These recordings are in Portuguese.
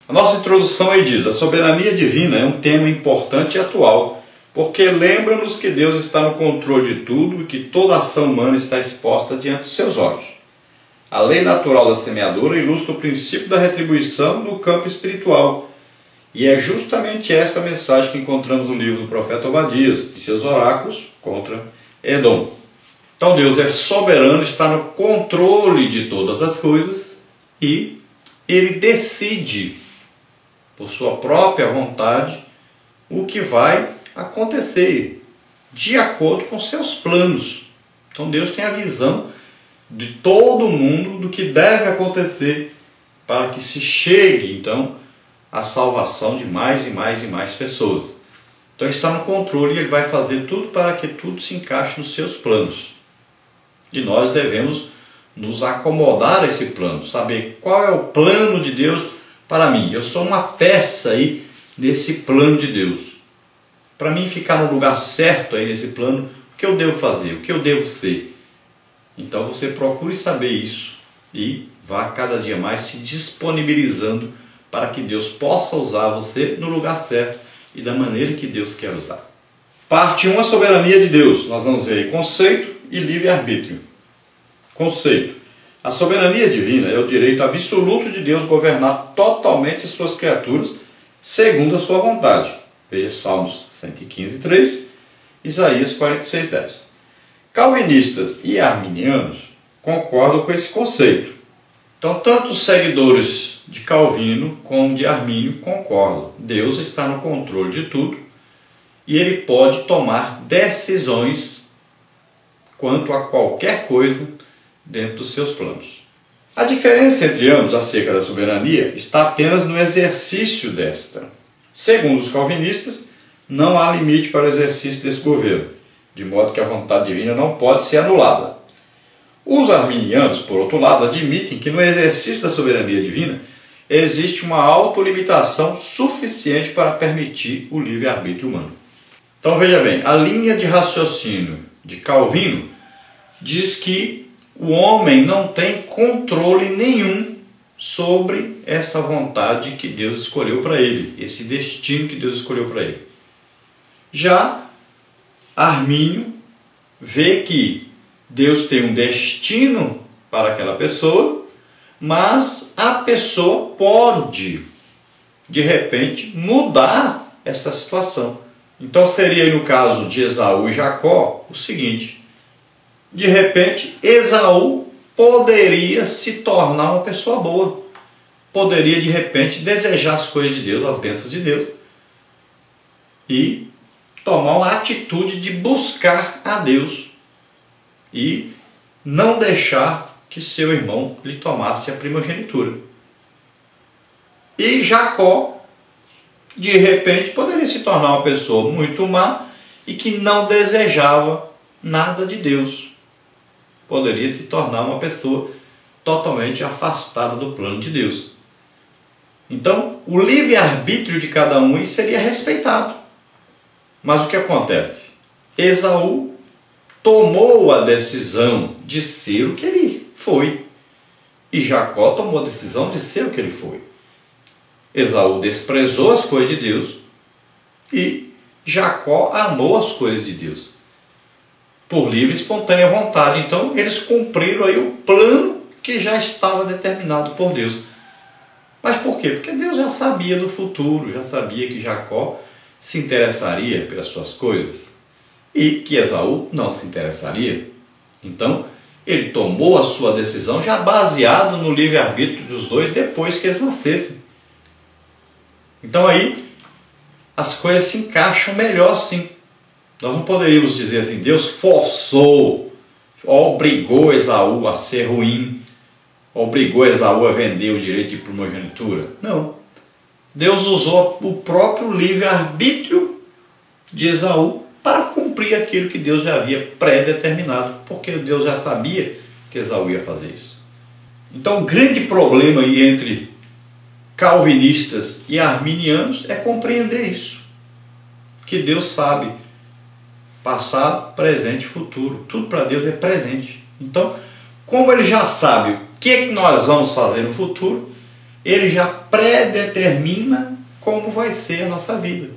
A nossa introdução aí diz: a soberania divina é um tema importante e atual, porque lembra-nos que Deus está no controle de tudo e que toda ação humana está exposta diante dos seus olhos. A lei natural da semeadura ilustra o princípio da retribuição no campo espiritual, e é justamente essa mensagem que encontramos no livro do profeta Obadias e seus oráculos contra Edom. Então Deus é soberano, está no controle de todas as coisas e Ele decide, por sua própria vontade, o que vai acontecer de acordo com seus planos. Então Deus tem a visão de todo mundo do que deve acontecer para que se chegue então à salvação de mais e mais e mais pessoas. Então Ele está no controle e Ele vai fazer tudo para que tudo se encaixe nos seus planos. E nós devemos nos acomodar a esse plano, saber qual é o plano de Deus para mim. Eu sou uma peça aí nesse plano de Deus. Para mim ficar no lugar certo aí nesse plano, o que eu devo fazer, o que eu devo ser. Então você procure saber isso e vá cada dia mais se disponibilizando para que Deus possa usar você no lugar certo e da maneira que Deus quer usar. Parte 1, a soberania de Deus. Nós vamos ver aí conceito e livre-arbítrio. Conceito. A soberania divina é o direito absoluto de Deus governar totalmente as suas criaturas segundo a sua vontade. Veja Salmos 115:3, Isaías 46:10. Calvinistas e arminianos concordam com esse conceito. Então, tanto os seguidores de Calvino como de Armínio concordam. Deus está no controle de tudo e Ele pode tomar decisões quanto a qualquer coisa dentro dos seus planos. A diferença entre ambos acerca da soberania está apenas no exercício desta. Segundo os calvinistas, não há limite para o exercício desse governo, de modo que a vontade divina não pode ser anulada. Os arminianos, por outro lado, admitem que no exercício da soberania divina existe uma autolimitação suficiente para permitir o livre-arbítrio humano. Então veja bem, a linha de raciocínio de Calvino diz que o homem não tem controle nenhum sobre essa vontade que Deus escolheu para ele, esse destino que Deus escolheu para ele. Já Armínio vê que Deus tem um destino para aquela pessoa, mas a pessoa pode, de repente, mudar essa situação. Então seria aí no caso de Esaú e Jacó o seguinte: de repente Esaú poderia se tornar uma pessoa boa, poderia de repente desejar as coisas de Deus, as bênçãos de Deus, e tomar uma atitude de buscar a Deus e não deixar que seu irmão lhe tomasse a primogenitura. E Jacó, de repente, poderia se tornar uma pessoa muito má e que não desejava nada de Deus. Poderia se tornar uma pessoa totalmente afastada do plano de Deus. Então, o livre-arbítrio de cada um seria respeitado. Mas o que acontece? Esaú tomou a decisão de ser o que ele foi. E Jacó tomou a decisão de ser o que ele foi. Esaú desprezou as coisas de Deus e Jacó amou as coisas de Deus. Por livre e espontânea vontade. Então eles cumpriram aí o plano que já estava determinado por Deus. Mas por quê? Porque Deus já sabia do futuro, já sabia que Jacó se interessaria pelas suas coisas e que Esaú não se interessaria. Então, ele tomou a sua decisão já baseado no livre-arbítrio dos dois depois que eles nascessem. Então aí, as coisas se encaixam melhor sim. Nós não poderíamos dizer assim, Deus forçou, obrigou Esaú a ser ruim, obrigou Esaú a vender o direito de primogenitura. Não. Deus usou o próprio livre-arbítrio de Esaú para cumprir aquilo que Deus já havia pré-determinado, porque Deus já sabia que Esaú ia fazer isso. Então o grande problema aí entre calvinistas e arminianos é compreender isso. Que Deus sabe passado, presente e futuro. Tudo para Deus é presente. Então, como Ele já sabe o que nós vamos fazer no futuro, Ele já predetermina como vai ser a nossa vida.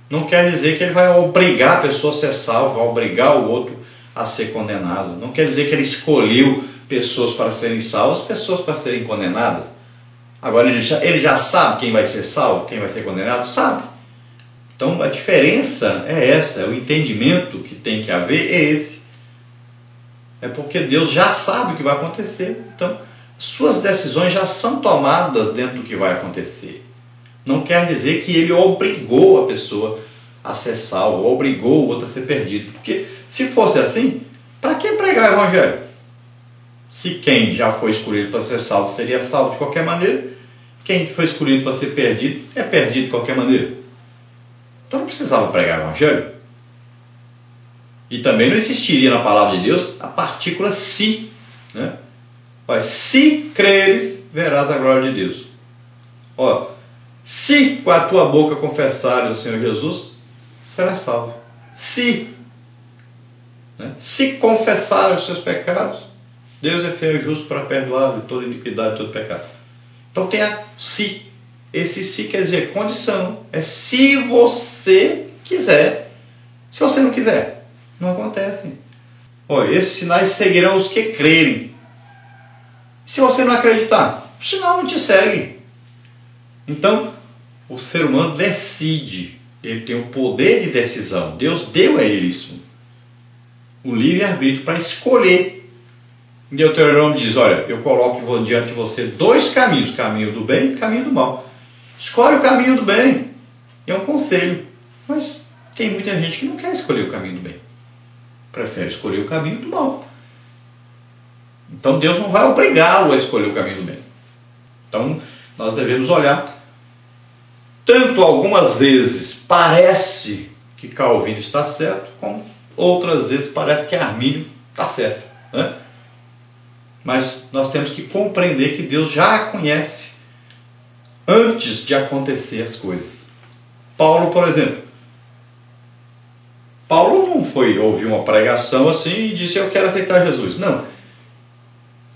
Não quer dizer que ele vai obrigar a pessoa a ser salva, vai obrigar o outro a ser condenado. Não quer dizer que ele escolheu pessoas para serem salvas, pessoas para serem condenadas. Agora ele já sabe quem vai ser salvo, quem vai ser condenado? Sabe. Então a diferença é essa, o entendimento que tem que haver é esse. É porque Deus já sabe o que vai acontecer. Então, suas decisões já são tomadas dentro do que vai acontecer. Não quer dizer que ele obrigou a pessoa a ser salvo, obrigou o outro a ser perdido. Porque se fosse assim, para que pregar o Evangelho? Se quem já foi escolhido para ser salvo seria salvo de qualquer maneira, quem foi escolhido para ser perdido é perdido de qualquer maneira. Então não precisava pregar o Evangelho. E também não existiria na palavra de Deus a partícula se. Né? Olha, se creres, verás a glória de Deus. Olha, se com a tua boca confessares o Senhor Jesus, serás salvo. Se. Né? Se confessar os seus pecados, Deus é fiel e justo para perdoar de toda iniquidade e todo pecado. Então tem a se. Esse se quer dizer condição. É se você quiser. Se você não quiser, não acontece. Olha, esses sinais seguirão os que crerem. Se você não acreditar, o sinal não te segue. Então, o ser humano decide. Ele tem o poder de decisão. Deus deu a ele isso. O livre-arbítrio para escolher. Em Deuteronômio diz, olha, eu coloco diante de você dois caminhos, caminho do bem e caminho do mal. Escolhe o caminho do bem. É um conselho. Mas tem muita gente que não quer escolher o caminho do bem. Prefere escolher o caminho do mal. Então Deus não vai obrigá-lo a escolher o caminho do bem. Então nós devemos olhar. Tanto algumas vezes parece que Calvino está certo, como outras vezes parece que Armínio está certo. Né? Mas nós temos que compreender que Deus já conhece antes de acontecer as coisas. Paulo, por exemplo. Paulo não foi ouvir uma pregação assim e disse, eu quero aceitar Jesus. Não.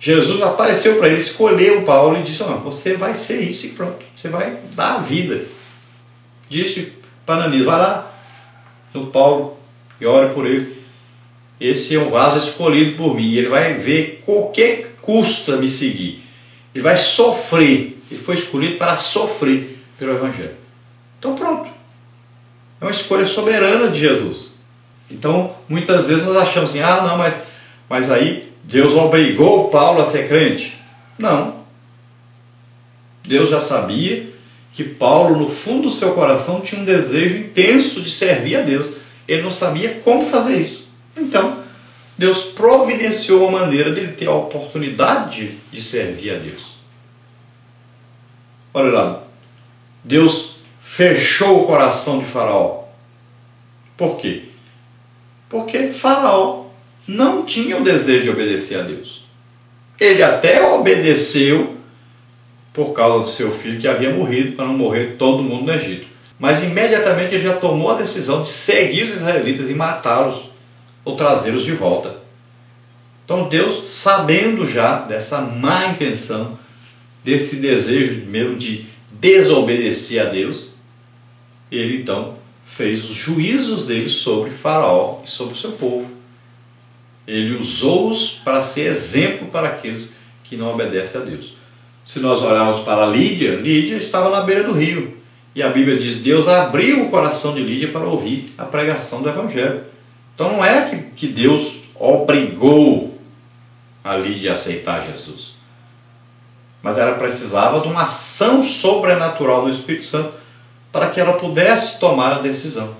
Jesus apareceu para ele, escolheu Paulo e disse, você vai ser isso e pronto. Você vai dar a vida. Disse para Ananias, vai lá no Paulo e ore por ele. Esse é um vaso escolhido por mim. Ele vai ver o que custa me seguir. Ele vai sofrer. Ele foi escolhido para sofrer pelo Evangelho. Então pronto. É uma escolha soberana de Jesus. Então muitas vezes nós achamos assim, não, mas aí Deus obrigou Paulo a ser crente. Não. Deus já sabia que Paulo, no fundo do seu coração, tinha um desejo intenso de servir a Deus. Ele não sabia como fazer isso. Então, Deus providenciou uma maneira de ele ter a oportunidade de servir a Deus. Olha lá. Deus fechou o coração de Faraó. Por quê? Porque Faraó não tinha o desejo de obedecer a Deus. Ele até obedeceu por causa do seu filho que havia morrido, para não morrer todo mundo no Egito. Mas imediatamente ele já tomou a decisão de seguir os israelitas e matá-los ou trazê-los de volta. Então Deus, sabendo já dessa má intenção, desse desejo mesmo de desobedecer a Deus, ele então fez os juízos dele sobre Faraó e sobre o seu povo. Ele usou-os para ser exemplo para aqueles que não obedecem a Deus. Se nós olharmos para Lídia, Lídia estava na beira do rio. E a Bíblia diz, Deus abriu o coração de Lídia para ouvir a pregação do Evangelho. Então não é que Deus obrigou a Lídia a aceitar Jesus. Mas ela precisava de uma ação sobrenatural do Espírito Santo para que ela pudesse tomar a decisão.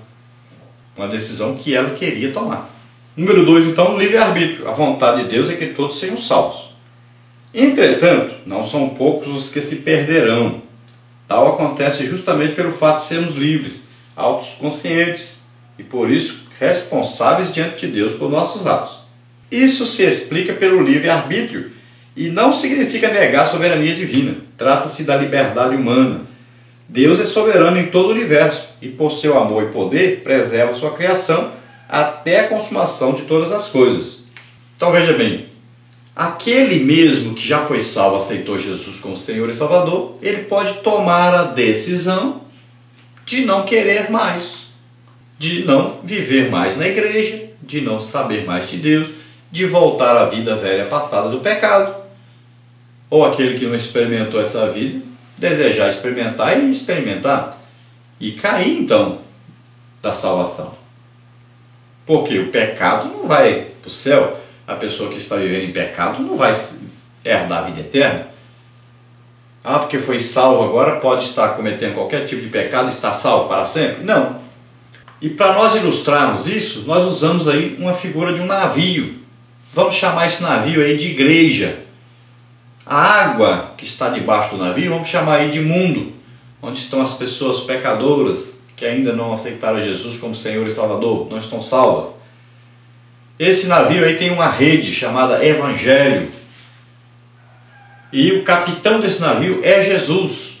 Uma decisão que ela queria tomar. Número 2, então, livre-arbítrio. A vontade de Deus é que todos sejam salvos. Entretanto, não são poucos os que se perderão. Tal acontece justamente pelo fato de sermos livres, autoconscientes e, por isso, responsáveis diante de Deus por nossos atos. Isso se explica pelo livre-arbítrio e não significa negar a soberania divina. Trata-se da liberdade humana. Deus é soberano em todo o universo e, por seu amor e poder, preserva sua criação até a consumação de todas as coisas. Então veja bem, aquele mesmo que já foi salvo, aceitou Jesus como Senhor e Salvador, ele pode tomar a decisão de não querer mais, de não viver mais na igreja, de não saber mais de Deus, de voltar à vida velha passada do pecado. Ou aquele que não experimentou essa vida, desejar experimentar e experimentar, e cair então da salvação. Porque o pecado não vai para o céu, a pessoa que está vivendo em pecado não vai herdar a vida eterna. Ah, porque foi salvo agora, pode estar cometendo qualquer tipo de pecado e estar salvo para sempre? Não. E para nós ilustrarmos isso, nós usamos aí uma figura de um navio. Vamos chamar esse navio aí de igreja. A água que está debaixo do navio, vamos chamar aí de mundo, onde estão as pessoas pecadoras que ainda não aceitaram Jesus como Senhor e Salvador, não estão salvas. Esse navio aí tem uma rede chamada Evangelho. E o capitão desse navio é Jesus.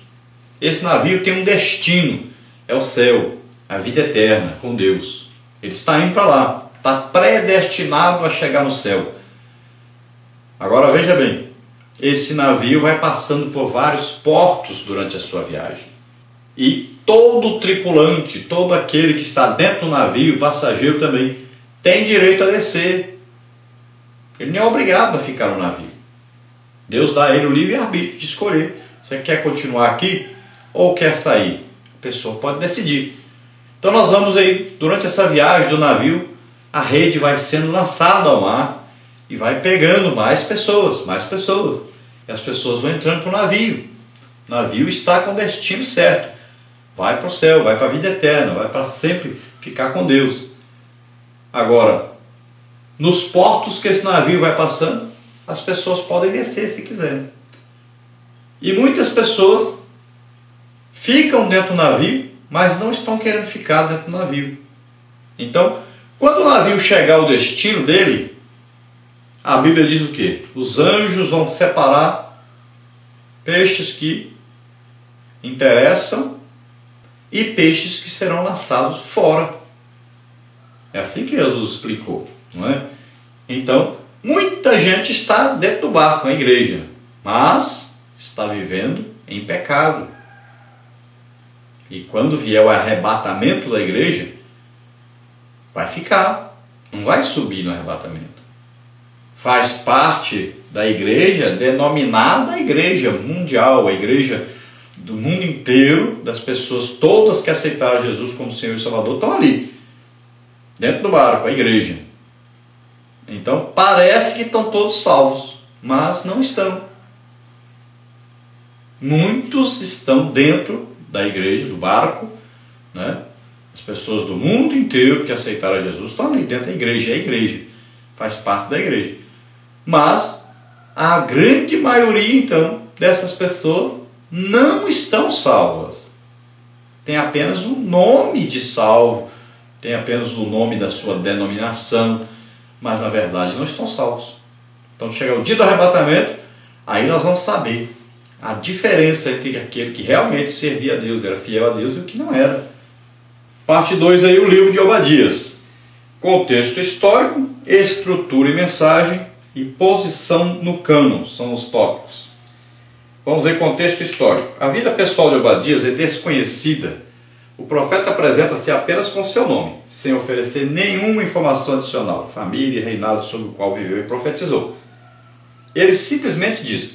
Esse navio tem um destino, é o céu, a vida eterna com Deus. Ele está indo para lá, está predestinado a chegar no céu. Agora veja bem, esse navio vai passando por vários portos durante a sua viagem. E todo tripulante, todo aquele que está dentro do navio, passageiro também, tem direito a descer. Ele não é obrigado a ficar no navio. Deus dá a ele o livre-arbítrio de escolher. Você quer continuar aqui ou quer sair? A pessoa pode decidir. Então nós vamos aí, durante essa viagem do navio, a rede vai sendo lançada ao mar e vai pegando mais pessoas. E as pessoas vão entrando para o navio. O navio está com o destino certo. Vai para o céu, vai para a vida eterna, vai para sempre ficar com Deus. Agora, nos portos que esse navio vai passando, as pessoas podem descer se quiserem. E muitas pessoas ficam dentro do navio, mas não estão querendo ficar dentro do navio. Então, quando o navio chegar ao destino dele, a Bíblia diz o quê? Os anjos vão separar peixes que interessam e peixes que serão lançados fora. É assim que Jesus explicou, não é? Então, muita gente está dentro do barco, na igreja, mas está vivendo em pecado. E quando vier o arrebatamento da igreja, vai ficar, não vai subir no arrebatamento. Faz parte da igreja denominada Igreja Mundial, a igreja do mundo inteiro, das pessoas todas que aceitaram Jesus como Senhor e Salvador, estão ali, dentro do barco, a igreja. Então parece que estão todos salvos, mas não estão. Muitos estão dentro da igreja, do barco, né? As pessoas do mundo inteiro que aceitaram Jesus estão ali dentro da igreja, é a igreja, faz parte da igreja. Mas a grande maioria, então, dessas pessoas não estão salvas. Tem apenas o nome de salvo, tem apenas o nome da sua denominação, mas na verdade não estão salvos. Então chega o dia do arrebatamento, aí nós vamos saber a diferença entre aquele que realmente servia a Deus, era fiel a Deus, e o que não era. Parte 2 aí, o livro de Obadias. Contexto histórico, estrutura e mensagem e posição no cânon, são os tópicos. Vamos ver contexto histórico. A vida pessoal de Obadias é desconhecida. O profeta apresenta-se apenas com seu nome, sem oferecer nenhuma informação adicional, família e reinado sobre o qual viveu e profetizou. Ele simplesmente diz,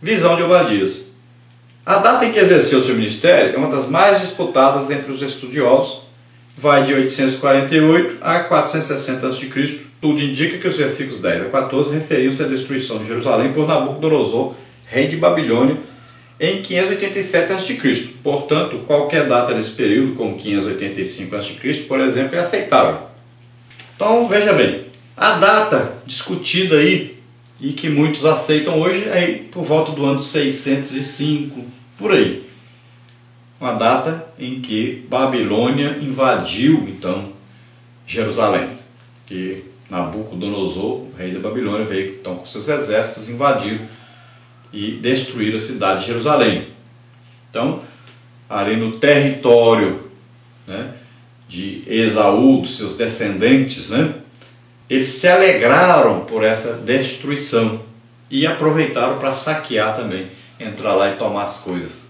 visão de Obadias. A data em que exerceu seu ministério é uma das mais disputadas entre os estudiosos, vai de 848 a 460 a.C., tudo indica que os versículos 10 a 14 referiam-se à destruição de Jerusalém por Nabucodonosor, rei de Babilônia, em 587 a.C. Portanto, qualquer data desse período, como 585 a.C., por exemplo, é aceitável. Então, veja bem, a data discutida aí, e que muitos aceitam hoje, é por volta do ano 605, por aí. Uma data em que Babilônia invadiu, então, Jerusalém. Que Nabucodonosor, rei da Babilônia, veio então com seus exércitos, invadiram e destruíram a cidade de Jerusalém. Então, ali no território, né, de Esaú, dos seus descendentes, né, eles se alegraram por essa destruição. e aproveitaram para saquear também, entrar lá e tomar as coisas.